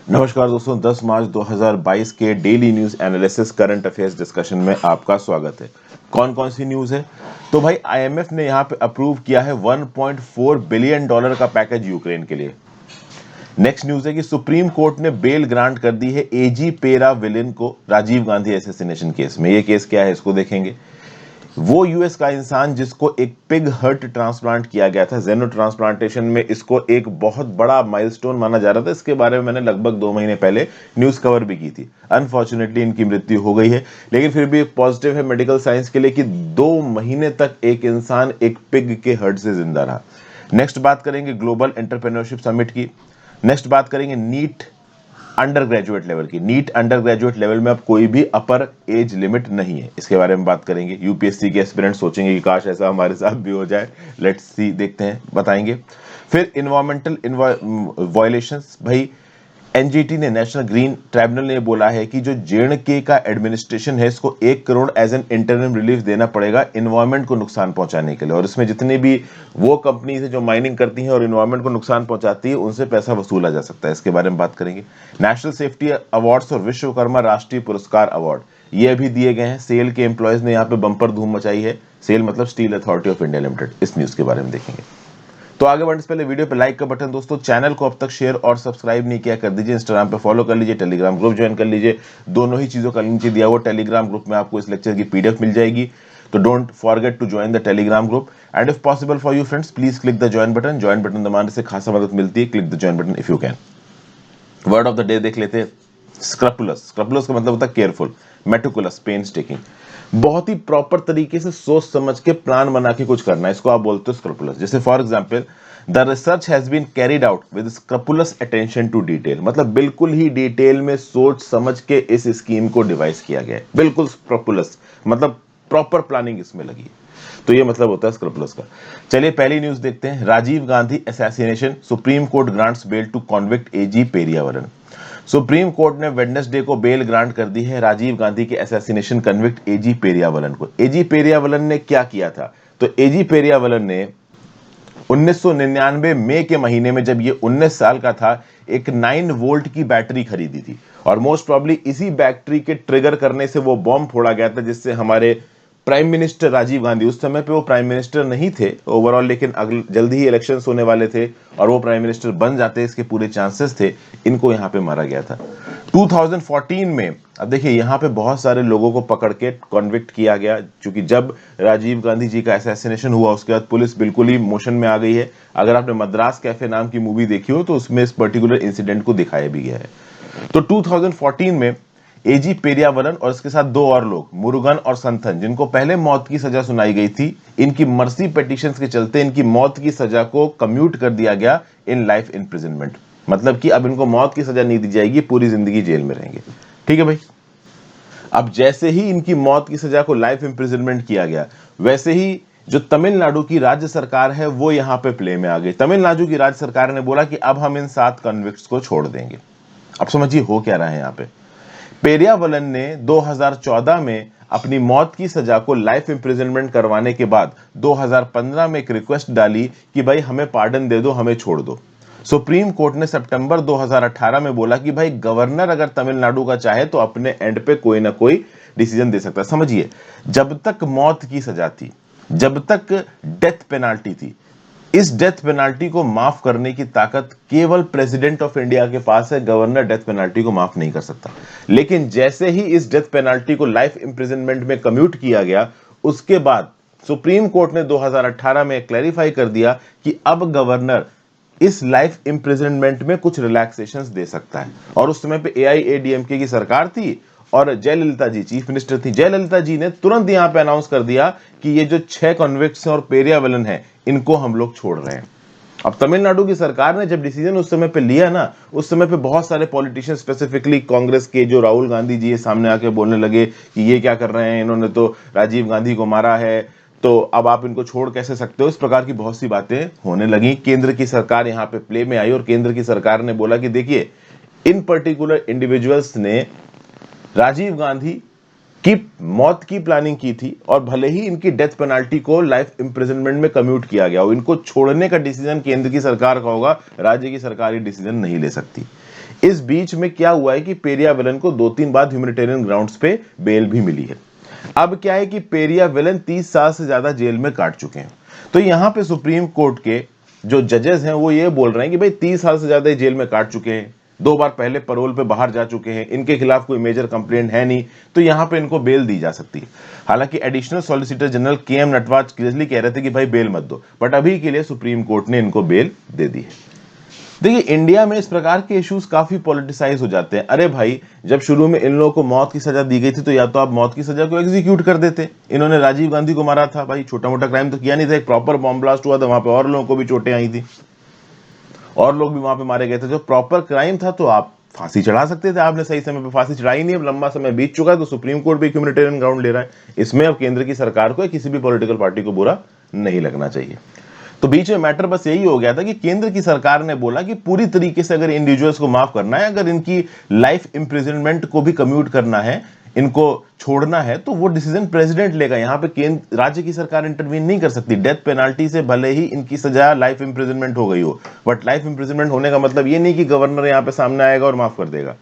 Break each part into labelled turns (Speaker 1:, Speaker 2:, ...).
Speaker 1: नमस्कार दोस्तों, 10 मार्च 2022 के daily news analysis current affairs discussion में आपका स्वागत है। कौन कौन सी न्यूज़ है? तो भाई आईएमएफ ने यहाँ पे अप्रूव किया है $1.4 बिलियन का पैकेज यूक्रेन के लिए। नेक्स्ट न्यूज़ है कि सुप्रीम कोर्ट ने बेल ग्रांट कर दी है एजी पेरा विलिन को राजीव गांधी असैसिनेशन केस में। ये केस क्या है इसको देखेंगे। वो यूएस का इंसान जिसको एक पिग हर्ट ट्रांसप्लांट किया गया था, जेनो ट्रांसप्लांटेशन में, इसको एक बहुत बड़ा माइलस्टोन माना जा रहा था। इसके बारे में मैंने लगभग 2 महीने पहले न्यूज कवर भी की थी। अनफॉर्चुनेटली इनकी मृत्यु हो गई है, लेकिन फिर भी एक पॉजिटिव है मेडिकल साइंस के लिए कि 2 महीने तक एक इंसान एक पिग के हर्ट से जिंदा रहा। नेक्स्ट बात करेंगे ग्लोबल एंटरप्रेन्योरशिप समिट की। नेक्स्ट बात करेंगे नीट अंडर ग्रेजुएट लेवल की। नीट अंडर ग्रेजुएट लेवल में अब कोई भी अपर एज लिमिट नहीं है, इसके बारे में बात करेंगे। यूपीएससी के एस्पिरेंट सोचेंगे कि काश ऐसा हमारे साथ भी हो जाए। लेट्स सी, देखते हैं, बताएंगे। फिर इन्वायरमेंटल वायलेशंस। भाई एनजीटी ने, नेशनल ग्रीन ट्राइब्यूनल ने बोला है कि जो जेएंडके का एडमिनिस्ट्रेशन है, इसको 1 crore as an interim relief देना पड़ेगा इन्वायरमेंट को नुकसान पहुंचाने के लिए। और इसमें जितनी भी वो कंपनीज है जो माइनिंग करती हैं और इन्वायरमेंट को नुकसान पहुंचाती है, उनसे पैसा वसूला जा सकता है। इसके बारे में बात करेंगे। नेशनल सेफ्टी अवार्ड्स और विश्वकर्मा राष्ट्रीय पुरस्कार अवार्ड ये अभी दिए गए हैं। सेल के एम्प्लॉयज ने यहाँ पे बंपर धूम मचाई है। सेल मतलब steel authority of India limited. इस न्यूज के बारे में देखेंगे। तो आगे बढ़ने से पहले वीडियो पे लाइक का बटन, दोस्तों चैनल को अब तक शेयर और सब्सक्राइब नहीं किया कर दीजिए। इंस्टाग्राम पे फॉलो कर लीजिए, टेलीग्राम ग्रुप ज्वाइन कर लीजिए। दोनों ही चीजों का लिंक नीचे दिया हुआ। टेलीग्राम ग्रुप में आपको इस लेक्चर की पीडीएफ मिल जाएगी, तो don't forget to join the Telegram group. And if possible for you friends, please click the join button. Join button दबाने से खासा मदद मिलती है। Click the join button if you can. Word of the day देख लेते हैं। स्क्रपुलस। स्क्रपुलस का मतलब होता है केयरफुल, मेटिकुलस, पेनस्टेकिंग। बहुत ही प्रॉपर तरीके से सोच समझ के प्लान बना के कुछ करना, इसको आप बोलते हो स्क्रपुलस। जैसे for example, the research has been carried out with scrupulous attention to detail. मतलब बिल्कुल ही डिटेल में सोच समझ के इस स्कीम को डिवाइस किया गया है। बिल्कुल स्क्रपुलस मतलब प्रॉपर प्लानिंग इसमें लगी है। तो ये मतलब होता है स्क्रपुलस का। चलिए पहली न्यूज देखते हैं। Rajiv Gandhi assassination, supreme court grants bail to convict AG Perarivalan. Supreme court ने वेडनेसडे को बेल ग्रांट कर दी है राजीव गांधी के असैसिनेशन कन्विक्ट एजी पेरियावलन को। एजी पेरियावलन ने क्या किया था? तो एजी पेरियावलन ने 1999 मई के महीने में, जब ये 19 साल का था, एक 9 वोल्ट की बैटरी खरीदी थी। और मोस्ट प्रॉब्ली इसी बैटरी के ट्रिगर करने से वो बॉम्ब फोड़ा गया था, जिससे हमारे प्राइम मिनिस्टर राजीव गांधी, उस समय पे वो प्राइम मिनिस्टर नहीं थे ओवरऑल, लेकिन जल्दी ही इलेक्शंस होने वाले थे और वो प्राइम मिनिस्टर बन जाते, इसके पूरे चांसेस थे। इनको यहाँ पे मारा गया था 2014 में। अब देखिए यहाँ पे बहुत सारे लोगों को पकड़ के कॉन्विक्ट किया गया, क्योंकि जब राजीव गांधी जी का असैसिनेशन हुआ उसके बाद पुलिस बिल्कुल ही मोशन में आ गई है। अगर आपने मद्रास कैफे नाम की मूवी देखी हो तो उसमें इस पर्टिकुलर इंसिडेंट को दिखाया भी गया है। तो 2014 में एजी पेरियावरन और इसके साथ 2 और लोग, मुरुगन और संथन, जिनको पहले मौत की सजा सुनाई गई थी, इनकी मर्सी पिटीशंस के चलते इनकी मौत की सजा को कम्यूट कर दिया गया इन लाइफ इम्प्रिजनमेंट। मतलब कि अब इनको मौत की सजा नहीं दी जाएगी, पूरी जिंदगी जेल में रहेंगे। ठीक है भाई। अब जैसे ही इनकी मौत की सजा को लाइफ इम्प्रिजनमेंट किया गया, वैसे ही जो तमिलनाडु की राज्य सरकार है वो यहां पे प्ले में आ गई। तमिलनाडु की राज्य सरकार ने बोला कि अब हम इन 7 कन्विक्ट्स को छोड़ देंगे। अब समझिए हो क्या रहा है यहाँ पे। पेरियावलन ने 2014 में अपनी मौत की सजा को लाइफ इंप्रिजनमेंट करवाने के बाद 2015 में एक रिक्वेस्ट डाली कि भाई हमें पार्डन दे दो, हमें छोड़ दो। सुप्रीम कोर्ट ने सितंबर 2018 में बोला कि भाई गवर्नर अगर तमिलनाडु का चाहे तो अपने एंड पे कोई ना कोई डिसीजन दे सकता है। समझिए, जब तक मौत की सजा थी, जब तक डेथ पेनाल्टी थी, इस डेथ पेनाल्टी को माफ करने की ताकत केवल प्रेसिडेंट ऑफ इंडिया के पास है। गवर्नर डेथ पेनाल्टी को माफ नहीं कर सकता। लेकिन जैसे ही इस डेथ पेनाल्टी को लाइफ इंप्रिजनमेंट में कम्यूट किया गया, उसके बाद सुप्रीम कोर्ट ने 2018 में क्लैरिफाई कर दिया कि अब गवर्नर इस लाइफ इंप्रिजनमेंट में कुछ रिलैक्सेशंस दे सकता है। और उस समय पे एआईएडीएमके की सरकार थी और जयललिता जी चीफ मिनिस्टर थी। जयललिता जी ने तुरंत यहां पे अनाउंस कर दिया कि ये जो 6 कॉन्विक्ट्स हैं और पेरियावलन है, इनको हम लोग छोड़ रहे हैं। अब तमिलनाडु की सरकार ने जब डिसीजन उस समय पे लिया ना, उस समय पे बहुत सारे पॉलिटिशियन, स्पेसिफिकली कांग्रेस के जो राहुल गांधी जी सामने आके बोलने लगे कि ये क्या कर रहे हैं, इन्होंने तो राजीव गांधी को मारा है, तो अब आप इनको छोड़ कैसे सकते हो। इस प्रकार की बहुत सी बातें होने लगी। केंद्र की सरकार यहाँ पे प्ले में आई और केंद्र की सरकार ने बोला कि देखिए, इन पर्टिकुलर इंडिविजुअल्स ने राजीव गांधी की मौत की प्लानिंग की थी और भले ही इनकी डेथ पेनाल्टी को लाइफ इंप्रिजनमेंट में कम्यूट किया गया, इनको छोड़ने का डिसीजन केंद्र की सरकार का होगा, राज्य की सरकार ये डिसीजन नहीं ले सकती। इस बीच में क्या हुआ है कि पेरियाविलन को 2-3 बार ह्यूमैनिटेरियन ग्राउंड्स पे बेल भी मिली है। अब क्या है कि पेरियाविलन 30 साल से ज्यादा जेल में काट चुके हैं। तो यहां पे सुप्रीम कोर्ट के जो जजेस हैं वो ये बोल रहे हैं कि भाई 30 साल से ज्यादा जेल में काट चुके हैं, 2 बार पहले पैरोल पे बाहर जा चुके हैं, इनके खिलाफ कोई मेजर कंप्लेंट है नहीं, तो यहां पे इनको बेल दी जा सकती है। हालांकि additional solicitor general K M. Nataraj clearly कह रहे थे कि भाई बेल मत दो, बट अभी के लिए सुप्रीम कोर्ट ने इनको बेल दे दी है। देखिए, इंडिया में इस प्रकार के इश्यूज काफी पॉलिटिसाइज हो जाते हैं। अरे भाई, जब शुरू में इन लोगों को मौत की सजा दी गई थी तो या तो आप मौत की सजा को एग्जीक्यूट कर देते। इन्होंने राजीव गांधी को मारा था, भाई छोटा मोटा क्राइम तो किया नहीं था, एक प्रॉपर बॉम्ब ब्लास्ट हुआ था, वहां पे और लोगों को भी चोटें आई थी और लोग भी वहां पे मारे गए थे। जो प्रॉपर क्राइम था तो आप फांसी चढ़ा सकते थे, आपने सही समय पे फांसी चढ़ाई नहीं। अब लंबा समय बीत चुका है तो सुप्रीम कोर्ट भी ह्यूमैनिटेरियन ग्राउंड ले रहा है। इसमें अब केंद्र की सरकार को या किसी भी पॉलिटिकल पार्टी को बुरा नहीं लगना चाहिए। तो बीच में मैटर बस यही हो गया था कि केंद्र की सरकार ने बोला कि पूरी तरीके से अगर इंडिविजुअल्स को माफ करना है, अगर इनकी लाइफ इंप्रिजनमेंट को भी कम्यूट करना है, इनको छोड़ना है, तो वो डिसीजन प्रेसिडेंट लेगा। यहां पे केंद्र राज्य की सरकार इंटरवीन नहीं कर सकती। डेथ पेनाल्टी से भले ही इनकी सजा लाइफ इंप्रिजनमेंट हो गई हो, बट लाइफ इंप्रिजनमेंट होने का मतलब ये नहीं कि गवर्नर यहां पे सामने आएगा और माफ कर देगा।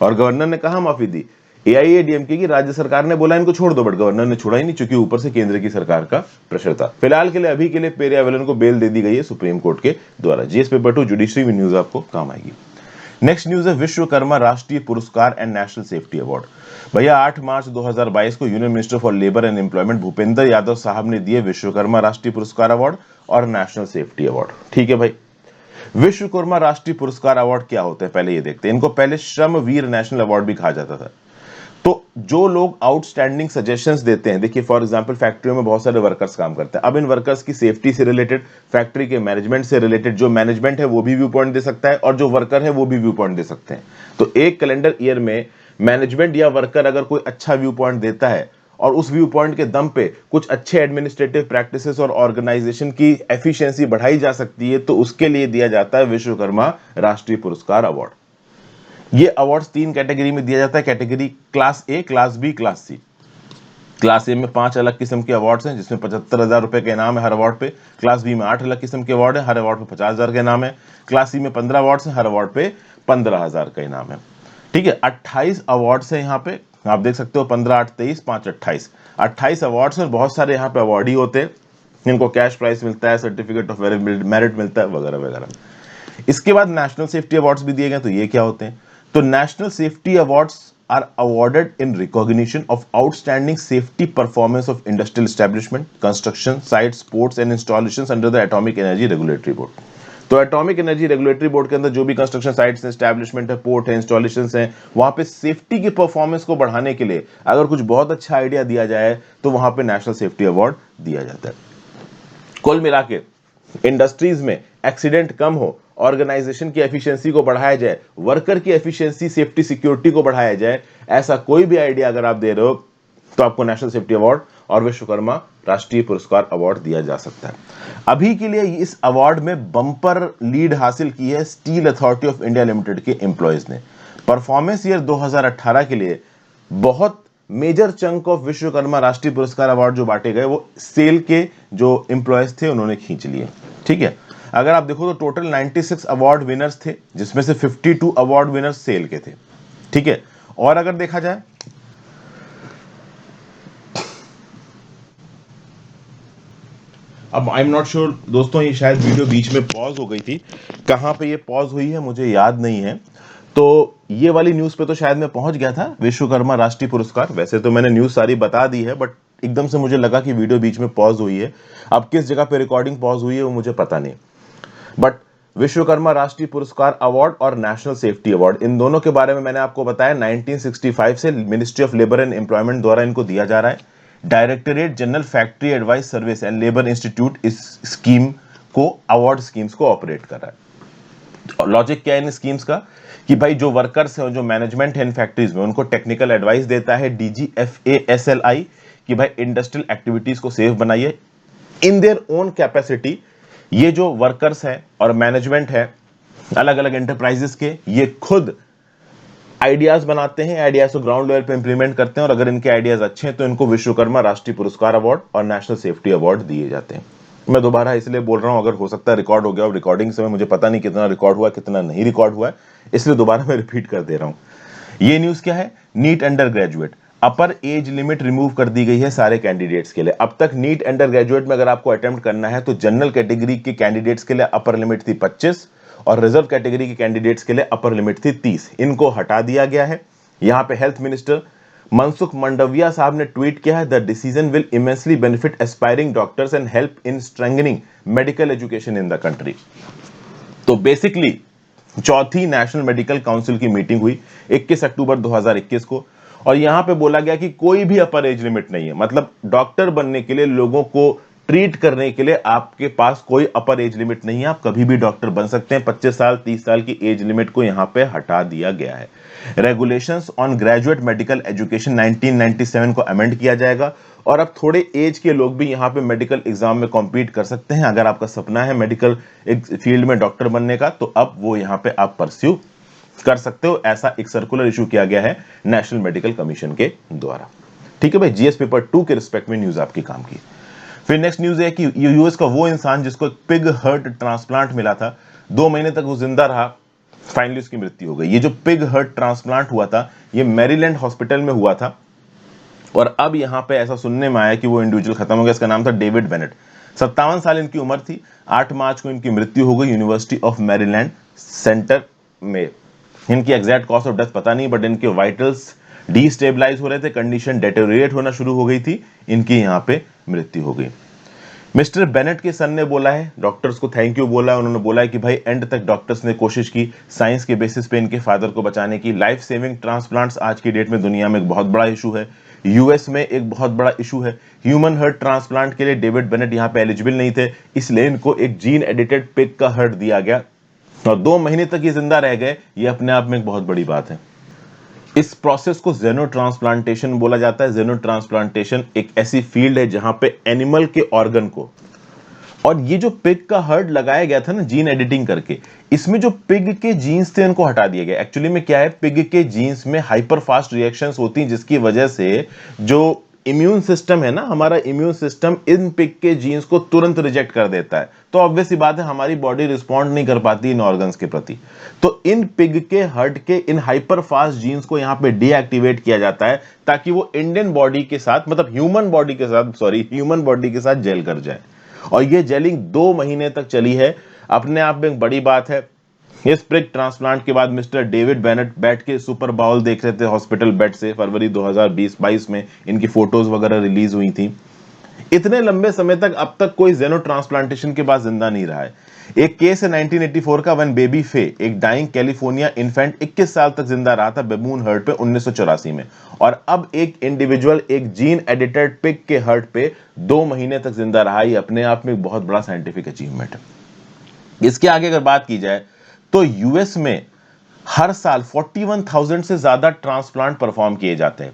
Speaker 1: और गवर्नर ने कहा माफी दी, एआईएडीएमके की राज्य सरकार ने बोला इनको छोड़ दो, बट गवर्नर ने छोड़ा ही नहीं, चूंकि ऊपर से केंद्र की सरकार का प्रेशर था। फिलहाल के लिए अभी के लिए पेरियाविलन को बेल दे दी गई है सुप्रीम कोर्ट के द्वारा। जीएस पेपर 2 जुडिशरी में न्यूज आपको काम आएगी। नेक्स्ट न्यूज है विश्वकर्मा राष्ट्रीय पुरस्कार एंड नेशनल सेफ्टी अवार्ड। भैया 8 मार्च 2022 को union minister for labour and employment Bhupendra Yadav साहब ने दिए विश्वकर्मा राष्ट्रीय पुरस्कार अवार्ड और नेशनल सेफ्टी अवार्ड। ठीक है भाई, विश्वकर्मा राष्ट्रीय पुरस्कार अवार्ड क्या होते हैं पहले ये देखते हैं। इनको पहले श्रम वीर नेशनल अवार्ड भी कहा जाता था। तो जो लोग आउटस्टैंडिंग सजेशंस देते हैं, देखिए फॉर एग्जांपल फैक्ट्रियों में बहुत सारे वर्कर्स काम करते हैं। अब इन वर्कर्स की सेफ्टी से रिलेटेड, फैक्ट्री के मैनेजमेंट से रिलेटेड, जो मैनेजमेंट है वो भी व्यू पॉइंट दे सकता है और जो वर्कर है वो भी व्यू पॉइंट दे सकते हैं। तो एक कैलेंडर ईयर में मैनेजमेंट या वर्कर अगर कोई अच्छा व्यू पॉइंट देता है और उस व्यू पॉइंट के दम पे कुछ अच्छे एडमिनिस्ट्रेटिव प्रैक्टिसेस और ऑर्गेनाइजेशन की एफिशिएंसी बढ़ाई जा सकती है, तो उसके लिए दिया जाता है विश्वकर्मा राष्ट्रीय पुरस्कार अवार्ड। ये अवार्ड्स 3 कैटेगरी में दिया जाता है। Category class A, class B, class C. Class A में 5 अलग किस्म के अवार्ड्स हैं, जिसमें 75,000 रुपए का इनाम है हर अवार्ड पे। क्लास बी में 8 अलग किस्म के अवार्ड है, हर अवार्ड पे 50,000 का इनाम है। क्लास सी में 15 अवार्ड्स हैं, हर अवार्ड पे 15,000 का इनाम है। ठीक है, 28 अवार्ड्स हैं यहाँ पे, आप देख सकते हो 15, 8, 23, 5, 28 अवार्ड्स हैं। बहुत सारे यहाँ पे अवार्ड ही होते हैं, इनको कैश प्राइज मिलता है, सर्टिफिकेट ऑफ मेरिट मिलता है, वगैरह वगैरह। इसके बाद नेशनल सेफ्टी अवार्ड्स भी दिए गए। तो ये क्या होते हैं? तो national safety awards are awarded in recognition of outstanding safety performance of industrial establishment, construction sites, ports and installations under the atomic energy regulatory board. तो एटॉमिक एनर्जी रेगुलेटरी बोर्ड के अंदर जो भी कंस्ट्रक्शन साइट्स हैं, establishment है, port है, installations हैं, वहां पे सेफ्टी की परफॉर्मेंस को बढ़ाने के लिए अगर कुछ बहुत अच्छा आइडिया दिया जाए तो वहां पे नेशनल सेफ्टी अवार्ड दिया जाता है। कुल मिला के इंडस्ट्रीज में एक्सीडेंट कम हो, ऑर्गेनाइजेशन की एफिशिएंसी को बढ़ाया जाए, वर्कर की एफिशिएंसी, सेफ्टी, सिक्योरिटी को बढ़ाया जाए, ऐसा कोई भी आइडिया अगर आप दे रहे हो तो आपको नेशनल सेफ्टी अवार्ड और विश्वकर्मा राष्ट्रीय पुरस्कार अवार्ड दिया जा सकता है। अभी के लिए इस अवार्ड में बम्पर लीड हासिल की है steel authority of India limited के एम्प्लॉयज ने। परफॉर्मेंस ईयर 2018 के लिए बहुत मेजर चंक ऑफ विश्वकर्मा राष्ट्रीय पुरस्कार अवार्ड जो बांटे गए वो सेल के जो एम्प्लॉयज थे उन्होंने खींच लिए। ठीक है, अगर आप देखो तो टोटल 96 अवार्ड विनर्स थे, जिसमें से 52 अवार्ड विनर्स सेल के थे। ठीक है, और अगर देखा जाए अब आई एम नॉट श्योर दोस्तों, ये शायद वीडियो बीच में पॉज हो गई थी, कहां पे ये पॉज हुई है मुझे याद नहीं है। तो ये वाली न्यूज पे तो शायद मैं पहुंच गया था, विश्वकर्मा राष्ट्रीय पुरस्कार। वैसे तो मैंने न्यूज सारी बता दी है, बट एकदम से मुझे लगा कि वीडियो बीच में पॉज हुई है। अब किस जगह पे रिकॉर्डिंग पॉज हुई है वो मुझे पता नहीं, बट विश्वकर्मा राष्ट्रीय पुरस्कार अवार्ड और नेशनल सेफ्टी अवार्ड, इन दोनों के बारे में मैंने आपको बताया 1965 से ministry of labour and employment द्वारा इनको दिया जा रहा है। Directorate general factory advice service and labour institute इस स्कीम को, अवार्ड स्कीम्स को ऑपरेट कर रहा है। और लॉजिक क्या है इन स्कीम्स का कि भाई जो वर्कर्स हैं, जो मैनेजमेंट है इन फैक्ट्रीज में, उनको टेक्निकल एडवाइस देता है DGFASLI कि भाई इंडस्ट्रियल एक्टिविटीज को सेफ बनाइए इन देयर ओन कैपेसिटी। ये जो वर्कर्स हैं और मैनेजमेंट है अलग अलग एंटरप्राइजेस के, ये खुद आइडियाज बनाते हैं, आइडियाज को ग्राउंड लेवल पे इंप्लीमेंट करते हैं, और अगर इनके आइडियाज अच्छे हैं तो इनको विश्वकर्मा राष्ट्रीय पुरस्कार अवार्ड और नेशनल सेफ्टी अवार्ड दिए जाते हैं। मैं दोबारा इसलिए बोल रहा हूं, अगर हो सकता है रिकॉर्ड हो गया और रिकॉर्डिंग समय मुझे पता नहीं कितना रिकॉर्ड हुआ कितना नहीं रिकॉर्ड हुआ है, इसलिए दोबारा मैं रिपीट कर दे रहा हूं। ये न्यूज क्या है, NEET undergraduate upper age limit remove कर दी गई है सारे कैंडिडेट्स के लिए। अब तक नीट अंडर ग्रेजुएट में अगर आपको अटेम्प्ट करना है तो जनरल कैटेगरी के कैंडिडेट्स के लिए अपर लिमिट थी 25 और रिजर्व कैटेगरी के कैंडिडेट्स के लिए अपर लिमिट थी 30। इनको हटा दिया गया है। यहां पे हेल्थ मिनिस्टर मनसुख मंडाविया साहब ने ट्वीट किया है, the decision will immensely benefit aspiring doctors and help in strengthening medical education in the country. तो बेसिकली चौथी नेशनल मेडिकल काउंसिल की मीटिंग हुई 21 अक्टूबर 2021 को, और यहां पे बोला गया कि कोई भी अपर एज लिमिट नहीं है। मतलब डॉक्टर बनने के लिए, लोगों को ट्रीट करने के लिए आपके पास कोई अपर एज लिमिट नहीं है, आप कभी भी डॉक्टर बन सकते हैं। 25 साल 30 साल की एज लिमिट को यहां पे हटा दिया गया है। Regulations on graduate medical education 1997 को अमेंड किया जाएगा और अब थोड़े एज के लोग भी यहां पे मेडिकल एग्जाम में कॉम्पीट कर सकते हैं। अगर आपका सपना है मेडिकल फील्ड में डॉक्टर बनने का, तो अब वो यहां पे आप परस्यू कर सकते हो। ऐसा एक सर्कुलर इशू किया गया है नेशनल मेडिकल कमीशन के द्वारा। ठीक है भाई, जीएस पेपर 2 के रिस्पेक्ट में न्यूज आपकी काम की। फिर नेक्स्ट न्यूज है कि यूएस का वो इंसान जिसको एक पिग हार्ट ट्रांसप्लांट मिला था, 2 महीने तक वो जिंदा रहा, फाइनली उसकी मृत्यु हो गई। ये जो पिग हार्ट ट्रांसप्लांट हुआ था, ये मैरीलैंड हॉस्पिटल में हुआ था और अब यहां पे ऐसा सुनने में आया कि वो इंडिविजुअल खत्म हो गया। इसका नाम था डेविड बेनेट, 57 साल इनकी उम्र थी। 8 मार्च को इनकी मृत्यु हो गई यूनिवर्सिटी ऑफ मैरीलैंड सेंटर में। इनकी एग्जैक्ट कॉज ऑफ डेथ पता नहीं, बट इनके वाइटल्स डिस्टेबलाइज हो रहे थे, कंडीशन डेटेरिएट होना शुरू हो गई थी, इनकी यहां पे मृत्यु हो गई। मिस्टर बेनेट के सन ने बोला है, डॉक्टर्स को थैंक यू बोला है। उन्होंने बोला है कि भाई एंड तक डॉक्टर्स ने कोशिश की साइंस के बेसिस पे इनके फादर को बचाने की। लाइफ सेविंग ट्रांसप्लांट्स आज की डेट में दुनिया में एक बहुत बड़ा इशू है, यूएस में एक बहुत बड़ा इशू है। ह्यूमन हार्ट ट्रांसप्लांट के लिए डेविड बेनेट यहाँ पे एलिजिबल नहीं थे, इसलिए इनको एक जीन एडिटेड पिग का हार्ट दिया गया और 2 महीने तक ये जिंदा रह गए। ये अपने आप में एक बहुत बड़ी बात है। इस प्रोसेस को जेनो ट्रांसप्लांटेशन बोला जाता है। जेनो ट्रांसप्लांटेशन एक ऐसी फील्ड है जहां पे एनिमल के ऑर्गन को, और ये जो पिग का हार्ट लगाया गया था ना जीन एडिटिंग करके, इसमें जो पिग के जीन्स थे उनको हटा दिया गया। एक्चुअली में क्या है, पिग के जीन्स में हाइपर फास्ट रिएक्शंस होती हैं, जिसकी वजह से जो इम्यून सिस्टम है ना, हमारा इम्यून सिस्टम इन पिग के जीन्स को तुरंत रिजेक्ट कर देता है। तो ऑब्वियस सी बात है, हमारी बॉडी रिस्पॉन्ड नहीं कर पाती इन ऑर्गन्स के प्रति। तो इन पिग के हार्ट के इन हाइपर फास्ट जीन्स को यहां पे डीएक्टिवेट किया जाता है ताकि वो इंडियन बॉडी के साथ, मतलब ह्यूमन बॉडी के साथ जेल कर जाए। और ये जेलिंग 2 महीने तक चली है, अपने आप में एक बड़ी बात है। इस पिग ट्रांसप्लांट के बाद मिस्टर डेविड बेनेट बैठ के सुपर बाउल देख रहे थे हॉस्पिटल बेड से। फरवरी 2020-22 में इनकी फोटोज वगैरह रिलीज हुई थी। इतने लंबे समय तक अब तक कोई जेनो ट्रांसप्लांटेशन के बाद जिंदा नहीं रहा है। एक केस है 1984 का, वन बेबी फे, एक डाइंग कैलिफोर्निया इन्फेंट 21 साल तक जिंदा रहा था बेबून हार्ट पे 1984 में। और अब एक इंडिविजुअल एक जीन एडिटेड पिग के हार्ट पे 2 महीने तक जिंदा रहा। ये अपने आप में एक बहुत बड़ा साइंटिफिक अचीवमेंट है। इसके आगे अगर बात की जाए तो यूएस में हर साल 41,000 से ज्यादा ट्रांसप्लांट परफॉर्म किए जाते हैं,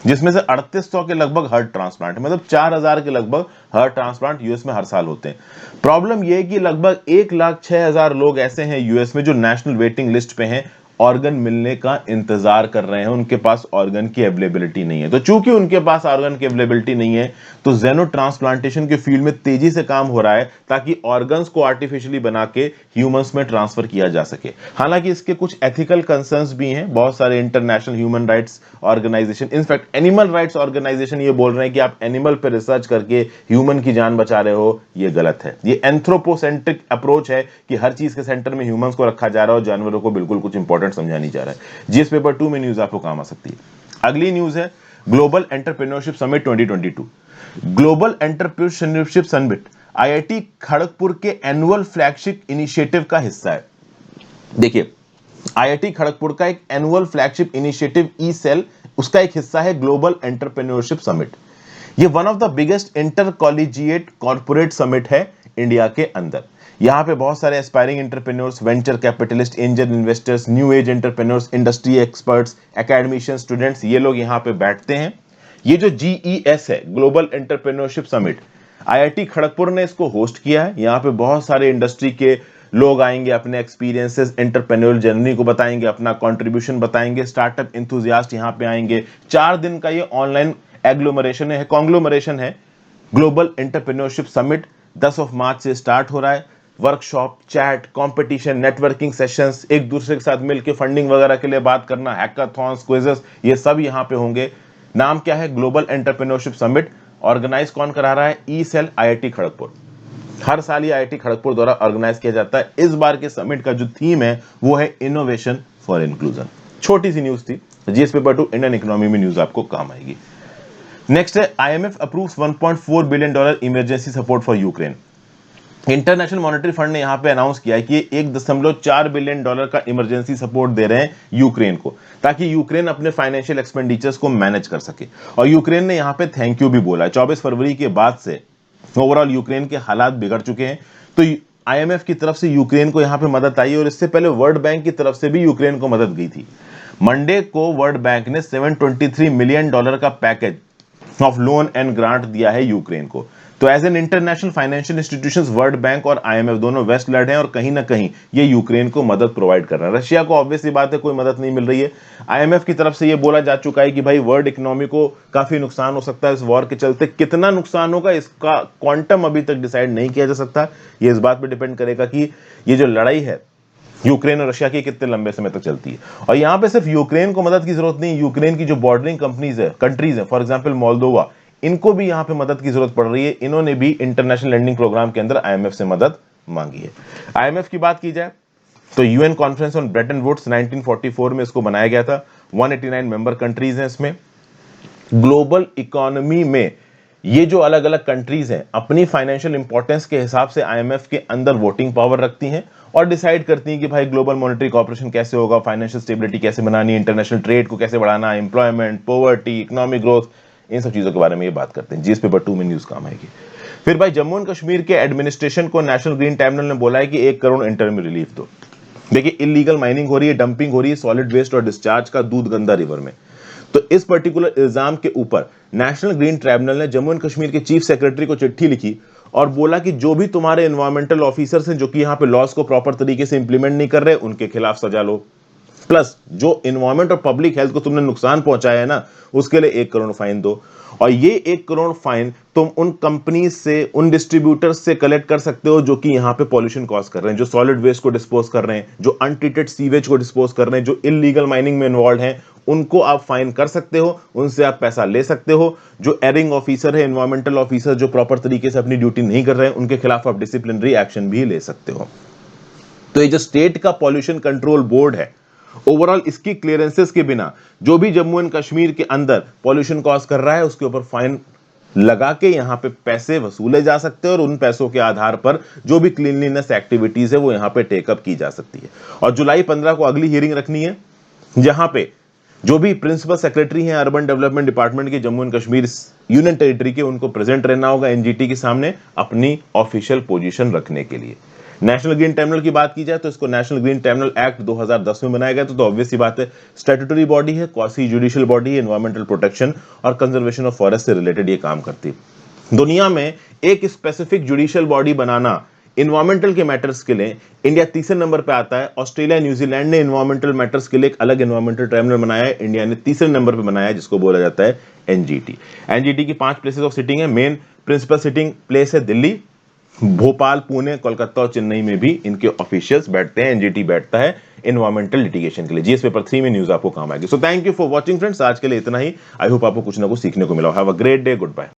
Speaker 1: जिसमें से 3800 के लगभग हार्ट ट्रांसप्लांट, मतलब 4000 के लगभग हार्ट ट्रांसप्लांट यूएस में हर साल होते हैं। प्रॉब्लम यह है कि लगभग 1,06,000 लोग ऐसे हैं यूएस में जो नेशनल वेटिंग लिस्ट पे हैं, ऑर्गन मिलने का इंतजार कर रहे हैं, उनके पास ऑर्गन की अवेलेबिलिटी नहीं है। तो चूंकि उनके पास ऑर्गन की अवेलेबिलिटी नहीं है, तो जेनो ट्रांसप्लांटेशन के फील्ड में तेजी से काम हो रहा है ताकि ऑर्गन्स को आर्टिफिशियली बना के ह्यूमंस में ट्रांसफर किया जा सके। हालांकि इसके कुछ एथिकल कंसर्न्स भी हैं। बहुत सारे international human rights organisation, in fact animal rights organisation ये बोल रहे हैं कि आप एनिमल पर रिसर्च करके ह्यूमन की जान बचा रहे हो, ये गलत है। ये एंथ्रोपोसेंट्रिक अप्रोच है कि हर चीज के सेंटर में ह्यूमंस को रखा जा रहा है और जानवरों को बिल्कुल कुछ इंपॉर्टेंट समझा नहीं जा रहा है। जीएस पेपर 2 में न्यूज आपको काम आ सकती है। अगली न्यूज है global entrepreneurship summit 2022। Global entrepreneurship summit IIT Kharagpur के एनुअल फ्लैगशिप इनिशिएटिव का हिस्सा है। देखिए, आईआईटी खड़गपुर का एक annual flagship initiative E cell, उसका एक हिस्सा है ग्लोबल एंटरप्रेन्योरशिप समिट। ये one of the biggest intercollegiate corporate summit है इंडिया के अंदर। यहां पे बहुत सारे aspiring entrepreneurs, venture capitalist, angel investors, new age entrepreneurs, industry experts, academician, students, ये लोग यहां पे बैठते हैं। ये जो जीईएस है, global entrepreneurship summit, IIT Kharagpur ने इसको होस्ट किया है। यहां पे बहुत सारे इंडस्ट्री के लोग आएंगे, अपने एक्सपीरियंसेस एंटरप्रेन्योर जर्नी को बताएंगे, अपना कंट्रीब्यूशन बताएंगे। स्टार्टअप इंथुजियास्ट यहां पे आएंगे। 4 दिन का ये ऑनलाइन एग्लोमरेशन है, कॉन्ग्लोमरेशन है, ग्लोबल एंटरप्रेन्योरशिप समिट 10 मार्च से स्टार्ट हो रहा है। Workshop, chat, competition, networking sessions, एक दूसरे के साथ मिलकर फंडिंग वगैरह के लिए बात करना, हैकाथॉन्स, क्विजेस, ये सब यहाँ पे होंगे। नाम क्या है? Global entrepreneurship summit. ऑर्गेनाइज कौन करा रहा है? E cell IIT Kharagpur. हर साल ये आईआईटी खड़गपुर द्वारा ऑर्गेनाइज किया जाता है। इस बार के समिट का जो थीम है वो है इनोवेशन फॉर इंक्लूजन। छोटी सी न्यूज थी, जीएस पेपर 2 इंडियन इकोनॉमी में न्यूज आपको काम आएगी। नेक्स्ट है IMF approves $1.4 billion emergency support for Ukraine. International monetary fund ने यहां पे अनाउंस किया है कि 1.4 बिलियन डॉलर का इमरजेंसी सपोर्ट दे रहे हैं यूक्रेन को, ताकि यूक्रेन अपने फाइनेंशियल एक्सपेंडिचर्स को मैनेज कर सके। और यूक्रेन ने यहां पे थैंक यू भी बोला है। 24 फरवरी के बाद से ओवरऑल यूक्रेन के हालात बिगड़ चुके हैं, तो आईएमएफ की तरफ से यूक्रेन को यहां पे मदद आई, और इससे पहले वर्ल्ड बैंक की तरफ से भी यूक्रेन को मदद गई थी। मंडे को वर्ल्ड बैंक ने $723 मिलियन का package of loan and grant दिया है यूक्रेन को। तो as an international financial institutions World Bank और आईएमएफ दोनों वेस्ट लड़ हैं, और कहीं ना कहीं ये यूक्रेन को मदद प्रोवाइड कर रहा है। रशिया को ऑब्वियसली बात है कोई मदद नहीं मिल रही है। आईएमएफ की तरफ से ये बोला जा चुका है कि भाई वर्ल्ड इकोनॉमी को काफी नुकसान हो सकता है इस वॉर के चलते। कितना नुकसान होगा इसका क्वांटम अभी तक डिसाइड नहीं किया जा सकता। ये इस बात पर डिपेंड करेगा कि ये जो लड़ाई है यूक्रेन और रशिया की कितने लंबे समय तक चलती है। और यहां पे सिर्फ यूक्रेन को मदद की जरूरत नहीं, यूक्रेन की जो बॉर्डरिंग कंट्रीज है, फॉर एग्जांपल मोल्दोवा, इनको भी यहां पे मदद की जरूरत पड़ रही है। इन्होंने भी इंटरनेशनल लैंडिंग प्रोग्राम के अंदर आईएमएफ से मदद मांगी है। आईएमएफ की बात की जाए तो UN conference on Bretton Woods 1944 में इसको बनाया गया था। 189 मेंबर कंट्रीज हैं इसमें। ग्लोबल इकोनॉमी में ये जो अलग अलग कंट्रीज हैं अपनी फाइनेंशियल इंपॉर्टेंस के हिसाब से आईएमएफ के अंदर वोटिंग पावर रखती हैं और डिसाइड करती हैं कि भाई ग्लोबल मॉनेटरी कॉर्पोरेशन कैसे होगा, फाइनेंशियल स्टेबिलिटी कैसे बनानी, इंटरनेशनल ट्रेड को कैसे बढ़ाना, एम्प्लॉयमेंट, पॉवर्टी, इकोनॉमिक ग्रोथ, इन सब चीजों के बारे में ये बात करते हैं। जीएस पेपर 2 में न्यूज काम आएगी। फिर भाई जम्मू एंड कश्मीर के एडमिनिस्ट्रेशन को नेशनल ग्रीन ट्रिब्यूनल ने बोला है कि 1 करोड़ इंटरिम रिलीफ दो। देखिए इलीगल माइनिंग हो रही है, डंपिंग हो रही है सॉलिड वेस्ट और डिस्चार्ज का दूध गंगा रिवर में। तो इस पर्टिकुलर इल्जाम के ऊपर नेशनल ग्रीन ट्रिब्यूनल ने जम्मू एंड कश्मीर के चीफ सेक्रेटरी को चिट्ठी लिखी और बोला कि जो भी तुम्हारे एनवायरमेंटल ऑफिसर्स हैं जो कि यहां पे लॉस को प्रॉपर तरीके से इंप्लीमेंट नहीं कर रहे, उनके खिलाफ सजा लो। प्लस जो एनवायरमेंट और पब्लिक हेल्थ को तुमने नुकसान पहुंचाया है ना, उसके लिए 1 करोड़ फाइन दो। और ये 1 करोड़ फाइन तुम उन कंपनी से, उन डिस्ट्रीब्यूटर्स से कलेक्ट कर सकते हो जो कि यहां पे पॉल्यूशन कॉज कर रहे हैं, जो सॉलिड वेस्ट को डिस्पोज कर रहे हैं, जो अनट्रीटेड सीवेज को डिस्पोज कर रहे हैं, जो इलीगल माइनिंग में इन्वॉल्व हैं, उनको आप फाइन कर सकते हो, उनसे आप पैसा ले सकते हो। जो एरिंग ऑफिसर है, एनवायरमेंटल ऑफिसर जो प्रॉपर तरीके से अपनी ड्यूटी नहीं कर रहे हैं, उनके खिलाफ आप डिसिप्लिनरी एक्शन भी ले सकते हो। तो ये जो स्टेट का पॉल्यूशन कंट्रोल बोर्ड है, ओवरऑल इसकी क्लियरेंसेस के बिना जो भी जम्मू एंड कश्मीर के अंदर पॉल्यूशन कॉज कर रहा है उसके ऊपर फाइन लगा के यहां पे पैसे वसूले जा सकते हैं, और उन पैसों के आधार पर जो भी क्लीनलीनेस एक्टिविटीज है वो यहां पे टेकअप की जा सकती है। और जुलाई 15 को अगली हियरिंग रखनी है, जहां पे जो भी प्रिंसिपल सेक्रेटरी हैं अर्बन डेवलपमेंट डिपार्टमेंट के Jammu and Kashmir union territory के, उनको प्रेजेंट रहना होगा एनजीटी के सामने अपनी ऑफिशियल पोजीशन रखने के लिए। नेशनल ग्रीन ट्रिब्यूनल की बात की जाए तो इसको नेशनल ग्रीन ट्रिब्यूनल एक्ट 2010 में बनाया गया, तो ऑब्वियस सी बात है स्टैट्यूटरी बॉडी है, क्वासी जुडिशियल बॉडी है, एनवायरमेंटल प्रोटेक्शन और कंजर्वेशन ऑफ फॉरेस्ट से रिलेटेड ये काम करती है। दुनिया में एक स्पेसिफिक जुडिशियल बॉडी बनाना इन्वायरमेंटल के मैटर्स के लिए, इंडिया तीसरे नंबर पे आता है। ऑस्ट्रेलिया, न्यूजीलैंड ने इन्वायरमेंटल मैटर्स के लिए एक अलग इन्वायरमेंटल ट्रिब्यूनल बनाया है, इंडिया ने तीसरे नंबर पे बनाया है, जिसको बोला जाता है एनजीटी। एनजीटी की 5 प्लेसेस ऑफ सिटिंग है। मेन प्रिंसिपल सिटिंग प्लेस है दिल्ली, भोपाल, पुणे, कोलकाता और चेन्नई में भी इनके ऑफिशियल्स बैठते हैं। एनजीटी बैठता है इन्वायरमेंटल लिटिगेशन के लिए। जीएस पेपर 3 में न्यूज आपको काम आएगी। So thank you for watching friends, आज के लिए इतना ही। आई होप आपको कुछ ना कुछ सीखने को मिला। Have a great day, good bye.